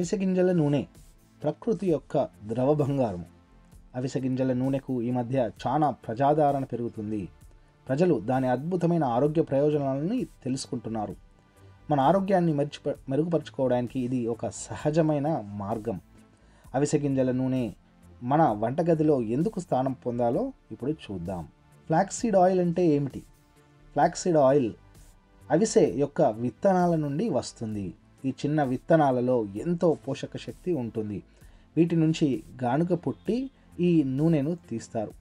అవిసె గింజల నూనె ప్రకృతి యొక్క ద్రవ బంగారం. అవిసె గింజల నూనెకు ఈ మధ్య చాలా ప్రజాదరణ పెరుగుతుంది. ప్రజలు దాని అద్భుతమైన ఆరోగ్య ప్రయోజనాలని తెలుసుకుంటున్నారు. మన ఆరోగ్యాన్ని మెరుగుపరుచుకోవడానికి ఇది ఒక సహజమైన మార్గం. అవిసె గింజల నూనె మన వంటగదిలో ఎందుకు స్థానం పొందాలో ఇప్పుడు చూద్దాం. ఫ్లాక్సీడ్ ఆయిల్ అంటే ఏమిటి? ఫ్లాక్సీడ్ ఆయిల్ అవిసె యొక్క విత్తనాల నుండి వస్తుంది. ఈ చిన్న విత్తనాలలో ఎంతో పోషక శక్తి ఉంటుంది. వీటి నుంచి గానుగ పుట్టి ఈ నూనెను తీస్తారు.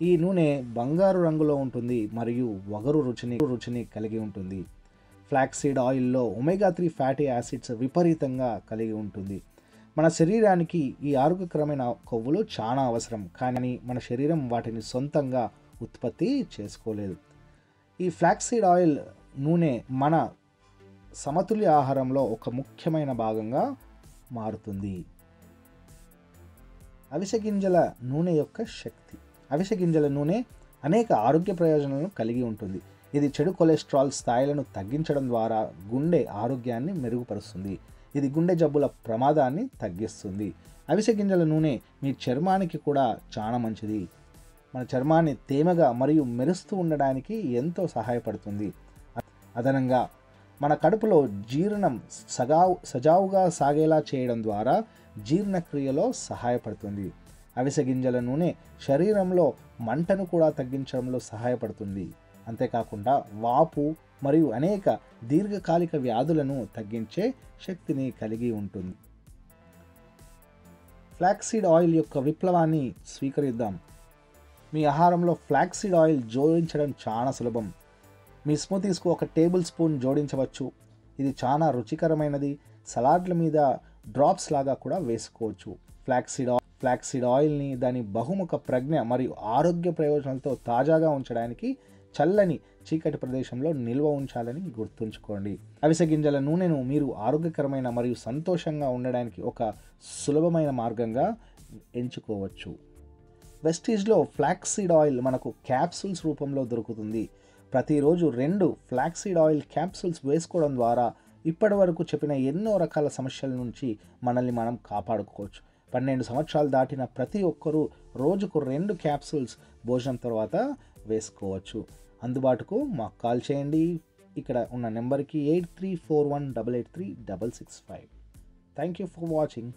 ఈ నూనె బంగారు రంగులో ఉంటుంది మరియు వగరు రుచిని కలిగి ఉంటుంది. ఫ్లాక్సీడ్ ఆయిల్లో ఒమేగా 3 ఫ్యాటీ యాసిడ్స్ విపరీతంగా కలిగి ఉంటుంది. మన శరీరానికి ఈ ఆరోగ్యకరమైన కొవ్వులు చాలా అవసరం, కానీ మన శరీరం వాటిని సొంతంగా ఉత్పత్తి చేసుకోలేదు. ఈ ఫ్లాక్సీడ్ ఆయిల్ నూనె మన సమతుల్య ఆహారంలో ఒక ముఖ్యమైన భాగంగా మారుతుంది. అవిసె గింజల నూనె యొక్క శక్తి. అవిసె గింజల నూనె అనేక ఆరోగ్య ప్రయోజనాలను కలిగి ఉంటుంది. ఇది చెడు కొలెస్ట్రాల్ స్థాయిలను తగ్గించడం ద్వారా గుండె ఆరోగ్యాన్ని మెరుగుపరుస్తుంది. ఇది గుండె జబ్బుల ప్రమాదాన్ని తగ్గిస్తుంది. అవిసె గింజల నూనె మీ చర్మానికి కూడా చాలా మంచిది. మన చర్మాన్ని తేమగా మరియు మెరుస్తూ ఉండడానికి ఎంతో సహాయపడుతుంది. అదనంగా మన కడుపులో జీర్ణం సజావుగా సాగేలా చేయడం ద్వారా జీర్ణక్రియలో సహాయపడుతుంది. అవిసె గింజల నూనె శరీరంలో మంటను కూడా తగ్గించడంలో సహాయపడుతుంది. అంతేకాకుండా వాపు మరియు అనేక దీర్ఘకాలిక వ్యాధులను తగ్గించే శక్తిని కలిగి ఉంటుంది. ఫ్లాక్సీడ్ ఆయిల్ యొక్క విప్లవాన్ని స్వీకరిద్దాం. మీ ఆహారంలో ఫ్లాక్సీడ్ ఆయిల్ జోడించడం చాలా సులభం. మీ స్మూతీస్కు 1 టేబుల్ స్పూన్ జోడించవచ్చు. ఇది చాలా రుచికరమైనది. సలాడ్ల మీద డ్రాప్స్ లాగా కూడా వేసుకోవచ్చు. ఫ్లాక్సీడ్ ఆయిల్ని దాని బహుముఖ ప్రజ్ఞ మరియు ఆరోగ్య ప్రయోజనాలతో తాజాగా ఉంచడానికి చల్లని చీకటి ప్రదేశంలో నిల్వ ఉంచాలని గుర్తుంచుకోండి. అవిసె గింజల నూనెను మీరు ఆరోగ్యకరమైన మరియు సంతోషంగా ఉండడానికి ఒక సులభమైన మార్గంగా ఎంచుకోవచ్చు. వెస్టీజ్లో ఫ్లాక్సీడ్ ఆయిల్ మనకు క్యాప్సూల్స్ రూపంలో దొరుకుతుంది. ప్రతిరోజు 2 ఫ్లాక్సీడ్ ఆయిల్ క్యాప్సూల్స్ వేసుకోవడం ద్వారా ఇప్పటి వరకు చెప్పిన ఎన్నో రకాల సమస్యల నుంచి మనల్ని మనం కాపాడుకోవచ్చు. 12 సంవత్సరాలు దాటిన ప్రతి ఒక్కరూ రోజుకు 2 క్యాప్సూల్స్ భోజనం తర్వాత వేసుకోవచ్చు. అందుబాటుకు మాకు కాల్ చేయండి. ఇక్కడ ఉన్న నెంబర్కి 8341883665. Thank you for watching.